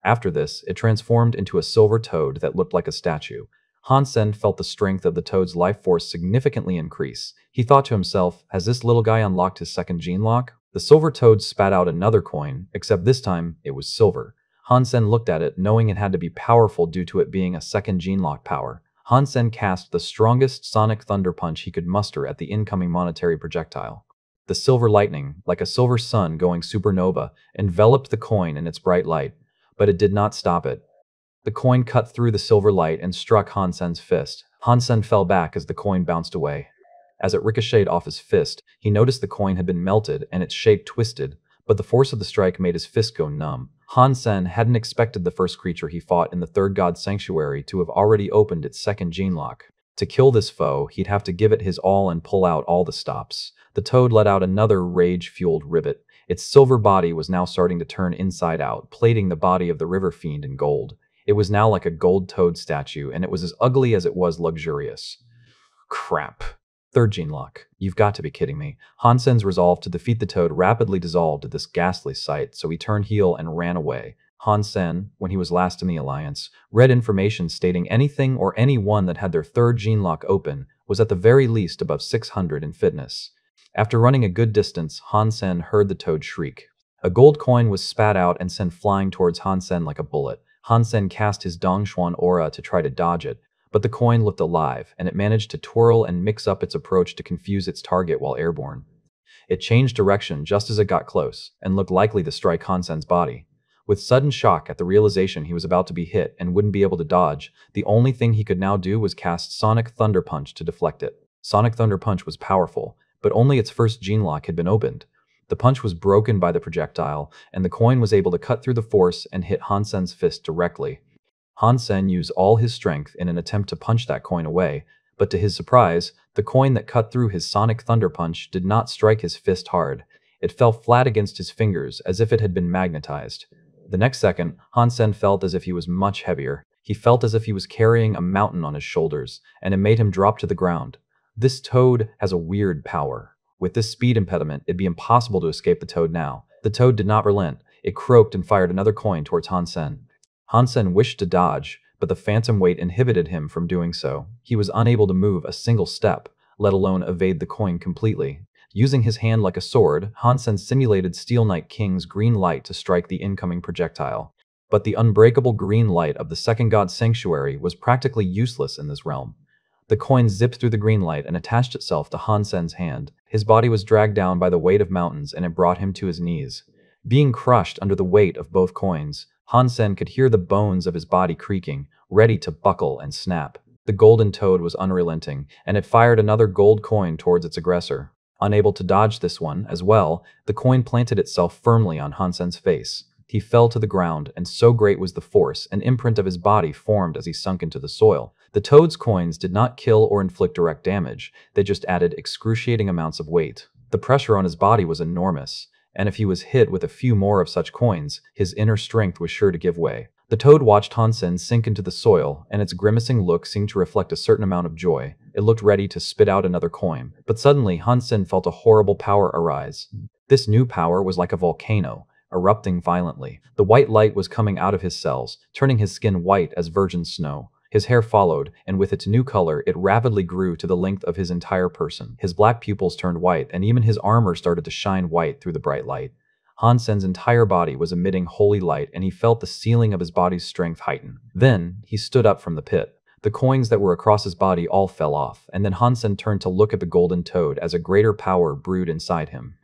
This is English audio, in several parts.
After this, it transformed into a silver toad that looked like a statue. Hansen felt the strength of the toad's life force significantly increase. He thought to himself, has this little guy unlocked his second gene lock? The silver toad spat out another coin, except this time it was silver. Hansen looked at it, knowing it had to be powerful due to it being a second gene lock power. Hansen cast the strongest sonic thunder punch he could muster at the incoming monetary projectile. The silver lightning, like a silver sun going supernova, enveloped the coin in its bright light, but it did not stop it. The coin cut through the silver light and struck Hansen's fist. Hansen fell back as the coin bounced away. As it ricocheted off his fist, he noticed the coin had been melted and its shape twisted, but the force of the strike made his fist go numb. Hansen hadn't expected the first creature he fought in the Third God Sanctuary to have already opened its second gene lock. To kill this foe, he'd have to give it his all and pull out all the stops. The toad let out another rage-fueled ribbit. Its silver body was now starting to turn inside out, plating the body of the river fiend in gold. It was now like a gold toad statue, and it was as ugly as it was luxurious. Crap. Third gene lock. You've got to be kidding me. Hansen's resolve to defeat the toad rapidly dissolved at this ghastly sight, so he turned heel and ran away. Hansen, when he was last in the Alliance, read information stating anything or anyone that had their third gene lock open was at the very least above 600 in fitness. After running a good distance, Hansen heard the toad shriek. A gold coin was spat out and sent flying towards Hansen like a bullet. Hansen cast his Dongxuan aura to try to dodge it, but the coin looked alive, and it managed to twirl and mix up its approach to confuse its target while airborne. It changed direction just as it got close, and looked likely to strike Hansen's body. With sudden shock at the realization he was about to be hit and wouldn't be able to dodge, the only thing he could now do was cast Sonic Thunder Punch to deflect it. Sonic Thunder Punch was powerful, but only its first gene lock had been opened. The punch was broken by the projectile, and the coin was able to cut through the force and hit Hansen's fist directly. Hansen used all his strength in an attempt to punch that coin away, but to his surprise, the coin that cut through his Sonic Thunder Punch did not strike his fist hard. It fell flat against his fingers as if it had been magnetized. The next second, Hansen felt as if he was much heavier. He felt as if he was carrying a mountain on his shoulders, and it made him drop to the ground. This toad has a weird power. With this speed impediment, it'd be impossible to escape the toad now. The toad did not relent. It croaked and fired another coin towards Hansen. Hansen wished to dodge, but the phantom weight inhibited him from doing so. He was unable to move a single step, let alone evade the coin completely. Using his hand like a sword, Hansen simulated Steel Knight King's green light to strike the incoming projectile. But the unbreakable green light of the Second God Sanctuary was practically useless in this realm. The coin zipped through the green light and attached itself to Hansen's hand. His body was dragged down by the weight of mountains, and it brought him to his knees. Being crushed under the weight of both coins, Hansen could hear the bones of his body creaking, ready to buckle and snap. The golden toad was unrelenting, and it fired another gold coin towards its aggressor. Unable to dodge this one as well, the coin planted itself firmly on Hansen's face. He fell to the ground, and so great was the force, an imprint of his body formed as he sunk into the soil. The toad's coins did not kill or inflict direct damage, they just added excruciating amounts of weight. The pressure on his body was enormous, and if he was hit with a few more of such coins, his inner strength was sure to give way. The toad watched Hansen sink into the soil, and its grimacing look seemed to reflect a certain amount of joy. It looked ready to spit out another coin, but suddenly Hansen felt a horrible power arise. This new power was like a volcano, erupting violently. The white light was coming out of his cells, turning his skin white as virgin snow. His hair followed, and with its new color, it rapidly grew to the length of his entire person. His black pupils turned white, and even his armor started to shine white through the bright light. Hansen's entire body was emitting holy light, and he felt the ceiling of his body's strength heighten. Then, he stood up from the pit. The coins that were across his body all fell off, and then Hansen turned to look at the golden toad as a greater power brewed inside him.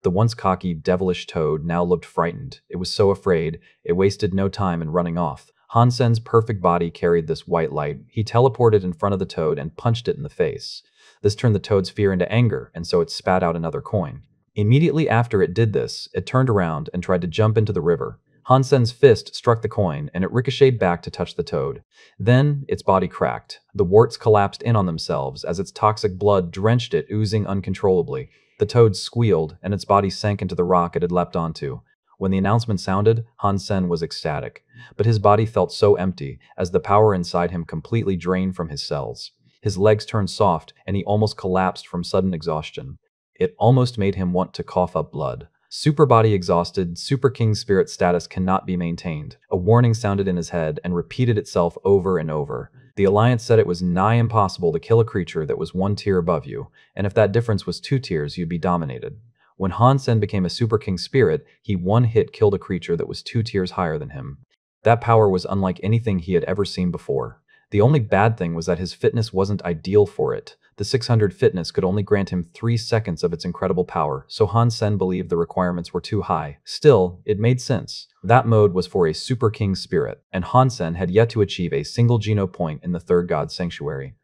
The once cocky, devilish toad now looked frightened. It was so afraid, it wasted no time in running off. Hansen's perfect body carried this white light. He teleported in front of the toad and punched it in the face. This turned the toad's fear into anger, and so it spat out another coin. Immediately after it did this, it turned around and tried to jump into the river. Hansen's fist struck the coin, and it ricocheted back to touch the toad. Then, its body cracked. The warts collapsed in on themselves as its toxic blood drenched it, oozing uncontrollably. The toad squealed, and its body sank into the rock it had leapt onto. When the announcement sounded, Hansen was ecstatic, but his body felt so empty, as the power inside him completely drained from his cells. His legs turned soft, and he almost collapsed from sudden exhaustion. It almost made him want to cough up blood. Super body exhausted, Super King spirit status cannot be maintained. A warning sounded in his head and repeated itself over and over. The Alliance said it was nigh impossible to kill a creature that was one tier above you, and if that difference was 2 tiers, you'd be dominated. When Hansen became a Super King spirit, he one hit killed a creature that was 2 tiers higher than him. That power was unlike anything he had ever seen before. The only bad thing was that his fitness wasn't ideal for it. The 600 fitness could only grant him 3 seconds of its incredible power, so Han Sen believed the requirements were too high. Still, it made sense. That mode was for a Super King spirit, and Han Sen had yet to achieve a single Geno point in the Third God Sanctuary.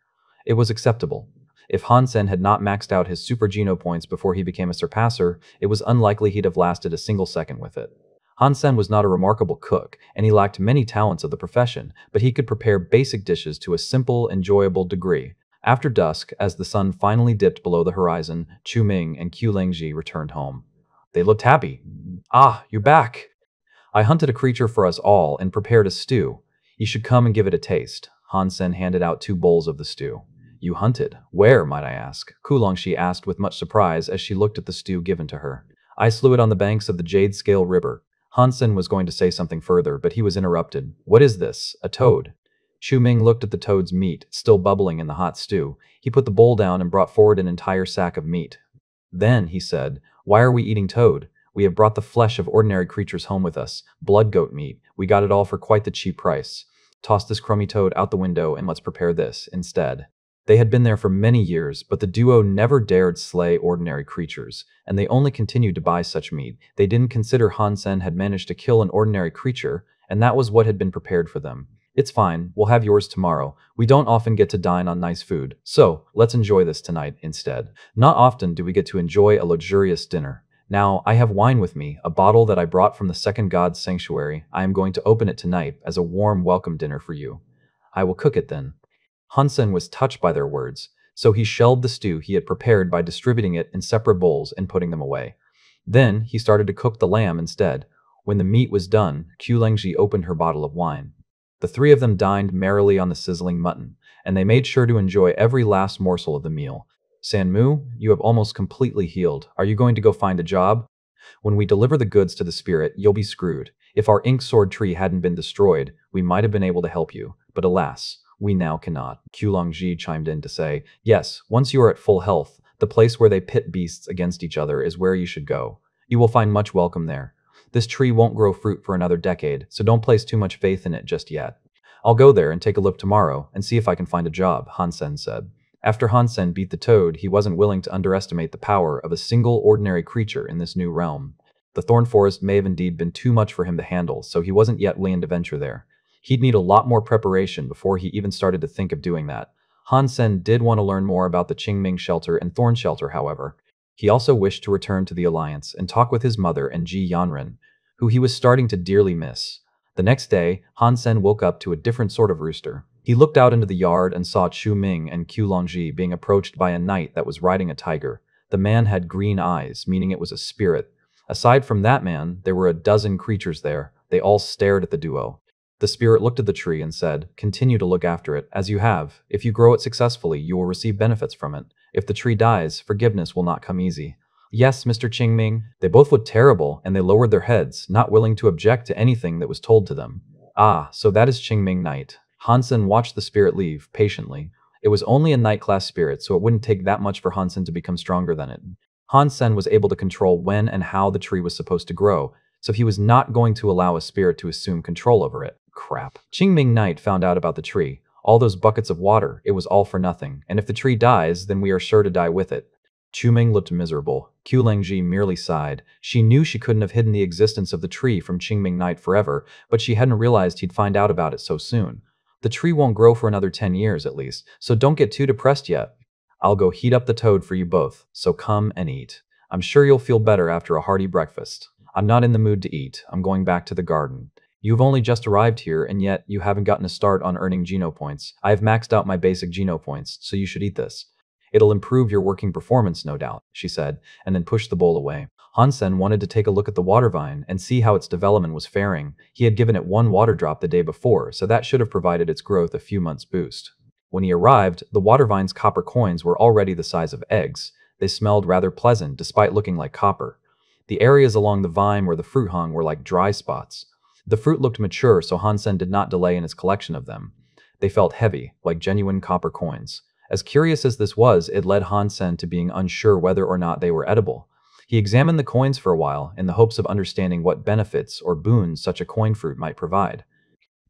It was acceptable. If Han Sen had not maxed out his Super Geno points before he became a Surpasser, it was unlikely he'd have lasted a single second with it. Han Sen was not a remarkable cook, and he lacked many talents of the profession, but he could prepare basic dishes to a simple, enjoyable degree. After dusk, as the sun finally dipped below the horizon, Chu Ming and Qiu Lengji returned home. They looked happy. "Ah, you're back! I hunted a creature for us all and prepared a stew. You should come and give it a taste." Han Sen handed out 2 bowls of the stew. "You hunted? Where, might I ask?" Kulongshi asked with much surprise as she looked at the stew given to her. "I slew it on the banks of the Jade Scale River." Han Sen was going to say something further, but he was interrupted. "What is this? A toad?" Chu Ming looked at the toad's meat, still bubbling in the hot stew. He put the bowl down and brought forward an entire sack of meat. Then, he said, "Why are we eating toad? We have brought the flesh of ordinary creatures home with us. Blood goat meat. We got it all for quite the cheap price. Toss this crummy toad out the window and let's prepare this instead." They had been there for many years, but the duo never dared slay ordinary creatures, and they only continued to buy such meat. They didn't consider Han Sen had managed to kill an ordinary creature, and that was what had been prepared for them. "It's fine, we'll have yours tomorrow. We don't often get to dine on nice food, so let's enjoy this tonight instead." Not often do we get to enjoy a luxurious dinner. Now, I have wine with me, a bottle that I brought from the Second God's Sanctuary. I am going to open it tonight as a warm welcome dinner for you. I will cook it then. Han Sen was touched by their words, so he shelved the stew he had prepared by distributing it in separate bowls and putting them away. Then he started to cook the lamb instead. When the meat was done, Qiu Lengji opened her bottle of wine. The 3 of them dined merrily on the sizzling mutton, and they made sure to enjoy every last morsel of the meal. "Sanmu, you have almost completely healed. Are you going to go find a job? When we deliver the goods to the spirit, you'll be screwed. If our ink sword tree hadn't been destroyed, we might have been able to help you, but alas, we now cannot." Qiu Longji chimed in to say, "Yes, once you are at full health, the place where they pit beasts against each other is where you should go. You will find much welcome there. This tree won't grow fruit for another decade, so don't place too much faith in it just yet. I'll go there and take a look tomorrow and see if I can find a job," Han Sen said. After Han Sen beat the toad, he wasn't willing to underestimate the power of a single ordinary creature in this new realm. The thorn forest may have indeed been too much for him to handle, so he wasn't yet willing to venture there. He'd need a lot more preparation before he even started to think of doing that. Han Sen did want to learn more about the Qingming shelter and Thorn shelter, however. He also wished to return to the Alliance and talk with his mother and Ji Yanren, who he was starting to dearly miss. The next day, Han Sen woke up to a different sort of rooster. He looked out into the yard and saw Chu Ming and Qiu Longji being approached by a knight that was riding a tiger. The man had green eyes, meaning it was a spirit. Aside from that man, there were a dozen creatures there. They all stared at the duo. The spirit looked at the tree and said, "Continue to look after it, as you have. If you grow it successfully, you will receive benefits from it. If the tree dies, forgiveness will not come easy." "Yes, Mr. Qingming." They both looked terrible, and they lowered their heads, not willing to object to anything that was told to them. "Ah, so that is Qingming Knight." Hansen watched the spirit leave, patiently. It was only a Knight-class spirit, so it wouldn't take that much for Hansen to become stronger than it. Hansen was able to control when and how the tree was supposed to grow, so he was not going to allow a spirit to assume control over it. Crap. Qingming Knight found out about the tree. All those buckets of water, it was all for nothing, and if the tree dies, then we are sure to die with it. Chu Ming looked miserable. Qiu Lengji merely sighed. She knew she couldn't have hidden the existence of the tree from Qingming Knight forever, but she hadn't realized he'd find out about it so soon. The tree won't grow for another 10 years at least, so don't get too depressed yet. I'll go heat up the toad for you both, so come and eat. I'm sure you'll feel better after a hearty breakfast. I'm not in the mood to eat. I'm going back to the garden. You've only just arrived here, and yet you haven't gotten a start on earning Geno points. I have maxed out my basic Geno points, so you should eat this. It'll improve your working performance, no doubt," she said, and then pushed the bowl away. Hansen wanted to take a look at the water vine and see how its development was faring. He had given it 1 water drop the day before, so that should have provided its growth a few months' boost. When he arrived, the water vine's copper coins were already the size of eggs. They smelled rather pleasant, despite looking like copper. The areas along the vine where the fruit hung were like dry spots. The fruit looked mature, so Hansen did not delay in his collection of them. They felt heavy, like genuine copper coins. As curious as this was, it led Hansen to being unsure whether or not they were edible. He examined the coins for a while in the hopes of understanding what benefits or boons such a coin fruit might provide.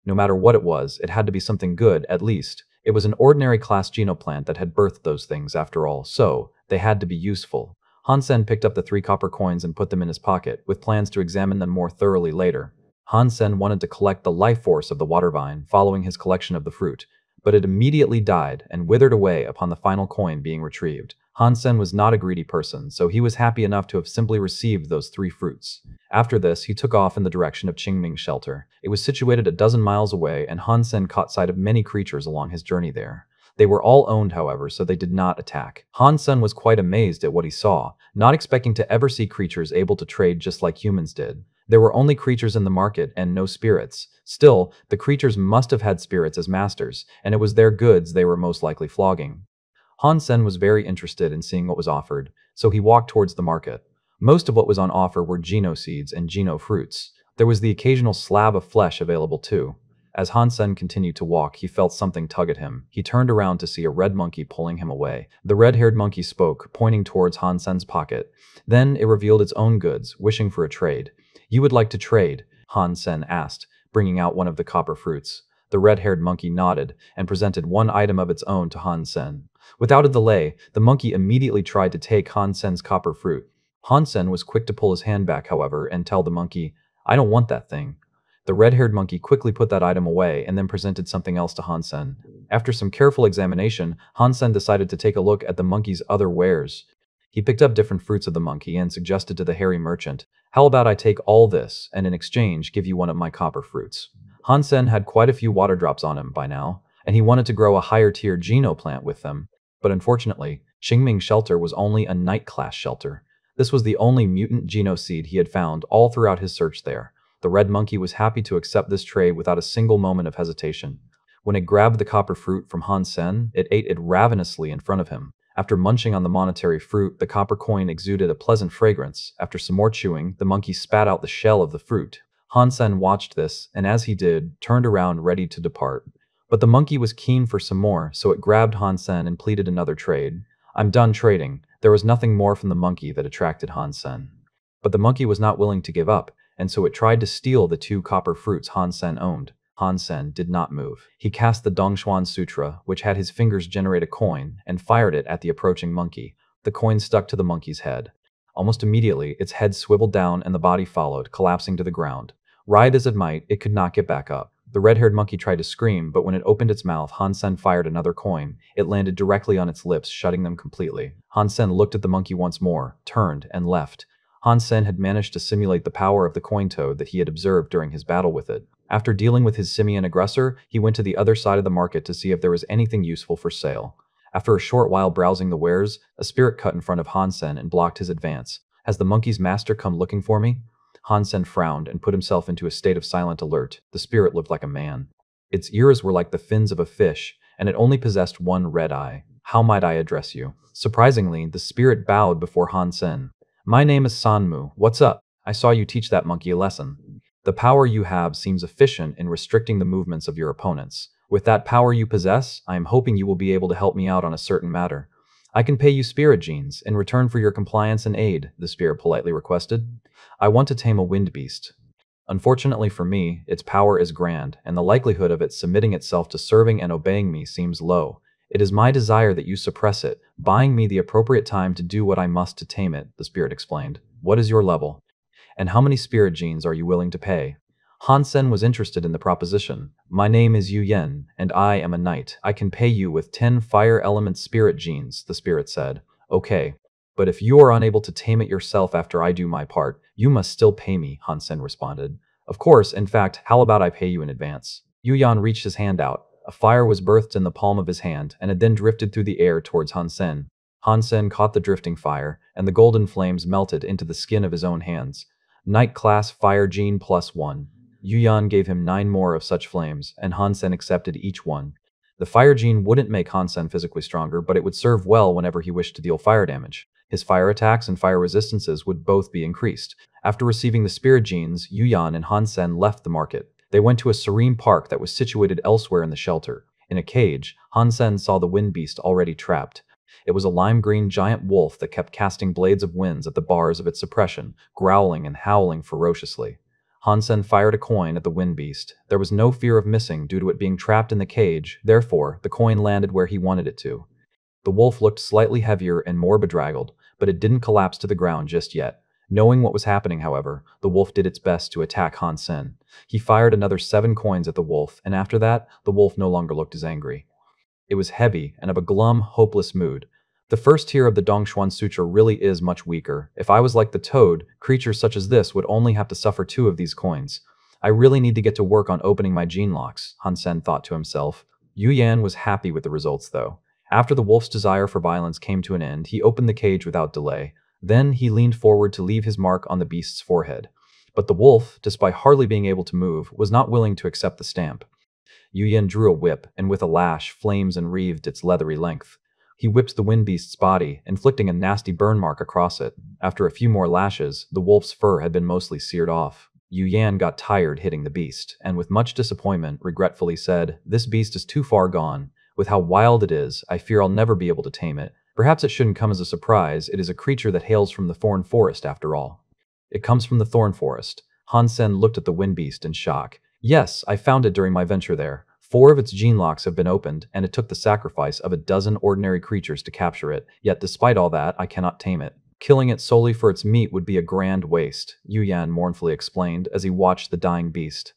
No matter what it had to be something good, at least. It was an ordinary class genoplant that had birthed those things after all, so they had to be useful. Hansen picked up the 3 copper coins and put them in his pocket, with plans to examine them more thoroughly later. Hansen wanted to collect the life force of the water vine following his collection of the fruit, but it immediately died and withered away upon the final coin being retrieved. Hansen was not a greedy person, so he was happy enough to have simply received those 3 fruits. After this, he took off in the direction of Qingming's shelter. It was situated a dozen miles away, and Hansen caught sight of many creatures along his journey there. They were all owned, however, so they did not attack. Hansen was quite amazed at what he saw, not expecting to ever see creatures able to trade just like humans did. There were only creatures in the market and no spirits. Still, the creatures must have had spirits as masters, and it was their goods they were most likely flogging. Hansen was very interested in seeing what was offered, so he walked towards the market. Most of what was on offer were geno seeds and geno fruits. There was the occasional slab of flesh available too. As Hansen continued to walk, he felt something tug at him. He turned around to see a red monkey pulling him away. The red-haired monkey spoke, pointing towards Hansen's pocket. Then it revealed its own goods, wishing for a trade. "You would like to trade?" Hansen asked, bringing out one of the copper fruits. The red-haired monkey nodded and presented one item of its own to Hansen. Without a delay, the monkey immediately tried to take Hansen's copper fruit. Hansen was quick to pull his hand back, however, and tell the monkey, "I don't want that thing." The red-haired monkey quickly put that item away and then presented something else to Hansen. After some careful examination, Hansen decided to take a look at the monkey's other wares. He picked up different fruits of the monkey and suggested to the hairy merchant, "How about I take all this and in exchange give you one of my copper fruits?" Hansen had quite a few water drops on him by now, and he wanted to grow a higher tier geno plant with them. But unfortunately, Qingming's shelter was only a night class shelter. This was the only mutant geno seed he had found all throughout his search there. The red monkey was happy to accept this trade without a single moment of hesitation. When it grabbed the copper fruit from Hansen, it ate it ravenously in front of him. After munching on the monetary fruit, the copper coin exuded a pleasant fragrance. After some more chewing, the monkey spat out the shell of the fruit. Hansen watched this, and as he did, turned around ready to depart. But the monkey was keen for some more, so it grabbed Hansen and pleaded another trade. "I'm done trading." There was nothing more from the monkey that attracted Hansen. But the monkey was not willing to give up, and so it tried to steal the 2 copper fruits Hansen owned. Hansen did not move. He cast the Dongxuan Sutra, which had his fingers generate a coin, and fired it at the approaching monkey. The coin stuck to the monkey's head. Almost immediately, its head swiveled down and the body followed, collapsing to the ground. Ride as it might, it could not get back up. The red-haired monkey tried to scream, but when it opened its mouth, Hansen fired another coin. It landed directly on its lips, shutting them completely. Hansen looked at the monkey once more, turned, and left. Hansen had managed to simulate the power of the coin toad that he had observed during his battle with it. After dealing with his simian aggressor, he went to the other side of the market to see if there was anything useful for sale. After a short while browsing the wares, a spirit cut in front of Hansen and blocked his advance. "Has the monkey's master come looking for me?" Hansen frowned and put himself into a state of silent alert. The spirit looked like a man. Its ears were like the fins of a fish, and it only possessed one red eye. "How might I address you?" Surprisingly, the spirit bowed before Hansen. "My name is Sanmu. What's up? I saw you teach that monkey a lesson. The power you have seems efficient in restricting the movements of your opponents. With that power you possess, I am hoping you will be able to help me out on a certain matter. I can pay you spirit genes in return for your compliance and aid," the spirit politely requested. "I want to tame a wind beast. Unfortunately for me, its power is grand, and the likelihood of it submitting itself to serving and obeying me seems low. It is my desire that you suppress it, buying me the appropriate time to do what I must to tame it," the spirit explained. "What is your level? And how many spirit genes are you willing to pay?" Hansen was interested in the proposition. "My name is Yu Yen, and I am a knight. I can pay you with 10 fire element spirit genes," the spirit said. "Okay. But if you are unable to tame it yourself after I do my part, you must still pay me," Hansen responded. "Of course, in fact, how about I pay you in advance?" Yu Yan reached his hand out. A fire was birthed in the palm of his hand, and it then drifted through the air towards Hansen. Hansen caught the drifting fire, and the golden flames melted into the skin of his own hands. Night class fire gene +1. Yu Yan gave him 9 more of such flames, and Hansen accepted each one. The fire gene wouldn't make Hansen physically stronger, but it would serve well whenever he wished to deal fire damage. His fire attacks and fire resistances would both be increased. After receiving the spirit genes, Yuyan and Hansen left the market. They went to a serene park that was situated elsewhere in the shelter. In a cage, Hansen saw the wind beast already trapped. It was a lime-green giant wolf that kept casting blades of winds at the bars of its suppression, growling and howling ferociously. Hansen fired a coin at the wind beast. There was no fear of missing due to it being trapped in the cage, therefore, the coin landed where he wanted it to. The wolf looked slightly heavier and more bedraggled, but it didn't collapse to the ground just yet. Knowing what was happening, however, the wolf did its best to attack Hansen. He fired another 7 coins at the wolf, and after that, the wolf no longer looked as angry. It was heavy and of a glum, hopeless mood. The first tier of the Dongxuan Sutra really is much weaker. If I was like the toad, creatures such as this would only have to suffer 2 of these coins. I really need to get to work on opening my gene locks, Hansen thought to himself. Yu Yan was happy with the results, though. After the wolf's desire for violence came to an end, he opened the cage without delay. Then he leaned forward to leave his mark on the beast's forehead. But the wolf, despite hardly being able to move, was not willing to accept the stamp. Yu Yan drew a whip, and with a lash, flames enwreathed its leathery length. He whipped the wind beast's body, inflicting a nasty burn mark across it. After a few more lashes, the wolf's fur had been mostly seared off. Yu Yan got tired hitting the beast, and with much disappointment, regretfully said, "This beast is too far gone. With how wild it is, I fear I'll never be able to tame it. Perhaps it shouldn't come as a surprise. It is a creature that hails from the thorn forest after all." "It comes from the thorn forest." Hansen looked at the wind beast in shock. "Yes, I found it during my venture there. 4 of its gene locks have been opened, and it took the sacrifice of a dozen ordinary creatures to capture it. Yet despite all that, I cannot tame it. Killing it solely for its meat would be a grand waste," Yu Yan mournfully explained as he watched the dying beast.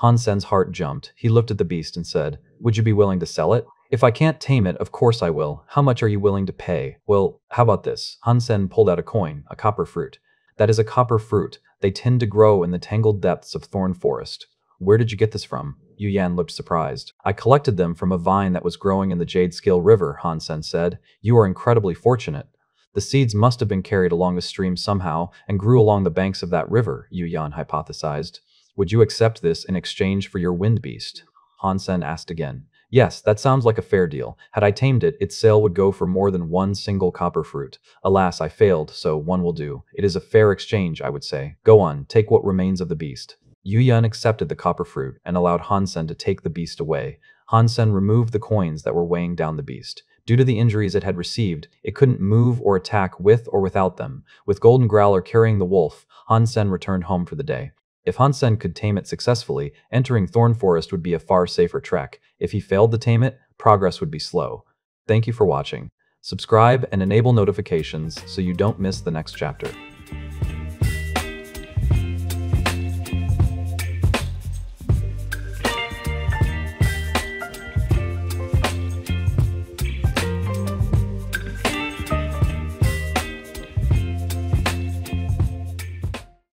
Hansen's heart jumped. He looked at the beast and said, "Would you be willing to sell it?" "If I can't tame it, of course I will. How much are you willing to pay?" "Well, how about this?" Hansen pulled out a coin, a copper fruit. "That is a copper fruit. They tend to grow in the tangled depths of thorn forest." "Where did you get this from?" Yu Yan looked surprised. "I collected them from a vine that was growing in the Jade Skill River," Hansen said. "You are incredibly fortunate." "The seeds must have been carried along the stream somehow and grew along the banks of that river," Yu Yan hypothesized. "Would you accept this in exchange for your wind beast?" Hansen asked again. "Yes, that sounds like a fair deal. Had I tamed it, its sale would go for more than 1 single copper fruit. Alas, I failed, so 1 will do. It is a fair exchange, I would say. Go on, take what remains of the beast." Yu Yan accepted the copper fruit and allowed Hansen to take the beast away. Hansen removed the coins that were weighing down the beast. Due to the injuries it had received, it couldn't move or attack with or without them. With Golden Growler carrying the wolf, Hansen returned home for the day. If Hansen could tame it successfully, entering Thorn Forest would be a far safer trek. If he failed to tame it, progress would be slow. Thank you for watching. Subscribe and enable notifications so you don't miss the next chapter.